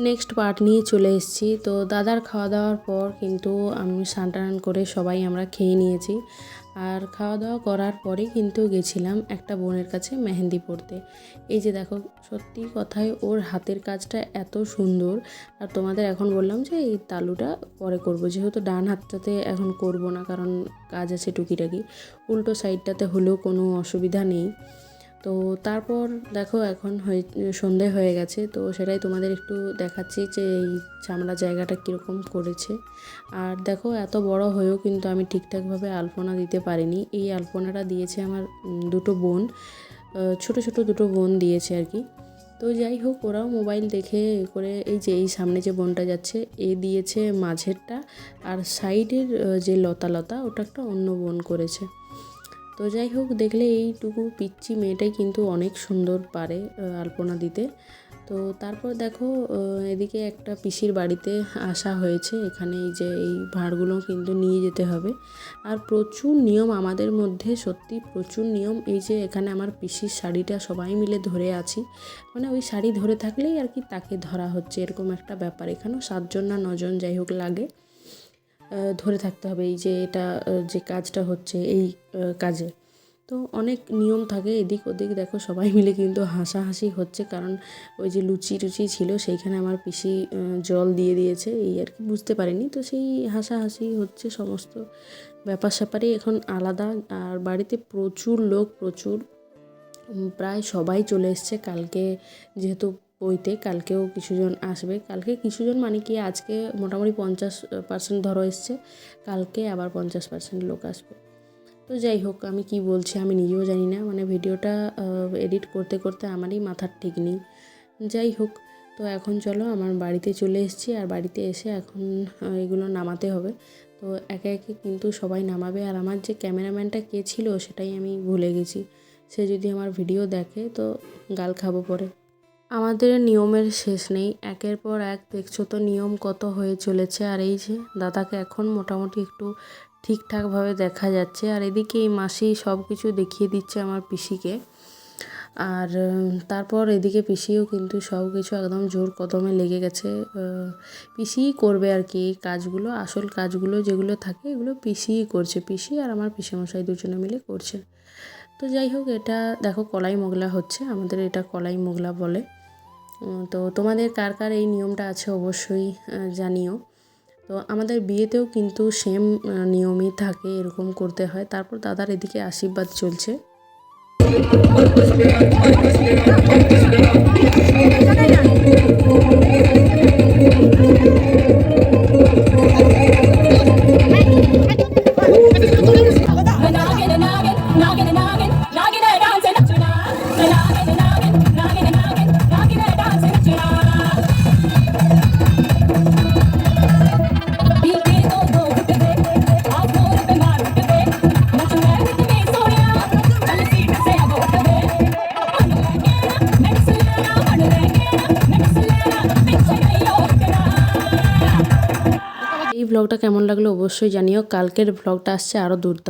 Next part নিয়ে চলে এসেছি। তো দাদার খাওয়া দাওয়ার পর কিন্তু আমি স্নান টান করে সবাই আমরা খেয়ে নিয়েছি। আর খাওয়া দাওয়া করার পরে কিন্তু গেছিলাম একটা বোনের কাছে মেহেন্দি পড়তে। এই যে দেখো, সত্যি কথায় ওর হাতের কাজটা এত সুন্দর। আর তোমাদের এখন বললাম যে এই তালুটা পরে করব, যেহেতু ডান হাতটাতে এখন করব না, কারণ কাজ আছে টুকিটাকি। উল্টো সাইডটাতে হলেও কোনো অসুবিধা নেই। তো তারপর দেখো এখন সন্ধে হয়ে গেছে, তো সেটাই তোমাদের একটু দেখাচ্ছি যে এই চামড়া জায়গাটা কীরকম করেছে। আর দেখো, এত বড় হয়েও কিন্তু আমি ঠিকঠাকভাবে আলপনা দিতে পারিনি। এই আলপনাটা দিয়েছে আমার দুটো বোন, ছোট ছোট দুটো বোন দিয়েছে আর কি। তো যাই হোক, ওরাও মোবাইল দেখে করে, এই যে এই সামনে যে বোনটা যাচ্ছে এ দিয়েছে মাঝেরটা, আর সাইডের যে লতা লতা ওটা একটা অন্য বোন করেছে। তো যাই হোক, দেখলে এইটুকু পিচ্চি মেয়েটাই কিন্তু অনেক সুন্দর পারে আলপনা দিতে। তো তারপর দেখো, এদিকে একটা পিসির বাড়িতে আসা হয়েছে। এখানে এই যে এই ভাঁড়গুলো কিন্তু নিয়ে যেতে হবে। আর প্রচুর নিয়ম আমাদের মধ্যে, সত্যি প্রচুর নিয়ম। এই যে এখানে আমার পিসির শাড়িটা সবাই মিলে ধরে আছি, মানে ওই শাড়ি ধরে থাকলেই আর কি তাকে ধরা হচ্ছে, এরকম একটা ব্যাপার। এখানেও 7 জন না 9 জন যাই হোক লাগে, ধরে থাকতে হবে এই যে এটা যে কাজটা হচ্ছে এই কাজে। তো অনেক নিয়ম থাকে এদিক ওদিক। দেখো সবাই মিলে কিন্তু হাসাহাসি হচ্ছে, কারণ ওই যে লুচি টুচি ছিল সেইখানে আমার পিসি জল দিয়ে দিয়েছে, এই আর কি, বুঝতে পারিনি। তো সেই হাসাহাসি হচ্ছে, সমস্ত ব্যাপার স্যাপারই এখন আলাদা। আর বাড়িতে প্রচুর লোক, প্রচুর, প্রায় সবাই চলে এসছে কালকে, যেহেতু বইতে কালকেও কিছুজন আসবে। কালকে কিছুজন মানে কি, আজকে মোটামুটি 50% ধরো এসছে, কালকে আবার 50% লোক আসবে। তো যাই হোক, আমি কি বলছি আমি নিজেও জানি না, মানে ভিডিওটা এডিট করতে করতে আমারই মাথার ঠিক নেই। যাই হোক, তো এখন চলো আমার বাড়িতে চলে এসেছি। আর বাড়িতে এসে এখন এগুলো নামাতে হবে। তো একে একে কিন্তু সবাই নামাবে। আর আমার যে ক্যামেরাম্যানটা কে ছিল সেটাই আমি ভুলে গেছি, সে যদি আমার ভিডিও দেখে তো গাল খাবো পরে। আমাদের নিয়মের শেষ নেই, একের পর এক দেখছো তো নিয়ম কত হয়ে চলেছে। আর এই যে দাদাকে এখন মোটামুটি একটু ঠিকঠাকভাবে দেখা যাচ্ছে। আর এদিকে এই মাসি সব কিছু দেখিয়ে দিচ্ছে আমার পিসিকে। আর তারপর এদিকে পিসিও কিন্তু সব কিছু একদম জোর কদমে লেগে গেছে। পিসিই করবে আর কি এই কাজগুলো, আসল কাজগুলো যেগুলো থাকে এগুলো পিসিই করছে। পিসি আর আমার পিসেমশাই দুজনে মিলে করছে। তো যাই হোক, এটা দেখো কলাই মোগলা হচ্ছে, আমাদের এটা কলাই মোগলা বলে। তো তোমাদের কার কার এই নিয়মটা আছে অবশ্যই জানিও। তো আমাদের বিয়েতেও কিন্তু সেম নিয়মই থাকে, এরকম করতে হয়। তারপর দাদার এদিকে আশীর্বাদ চলছে। এই ব্লগটা কেমন লাগলো অবশ্যই জানিও। কালকের ব্লগটা আসছে আরও দুর্দান্ত।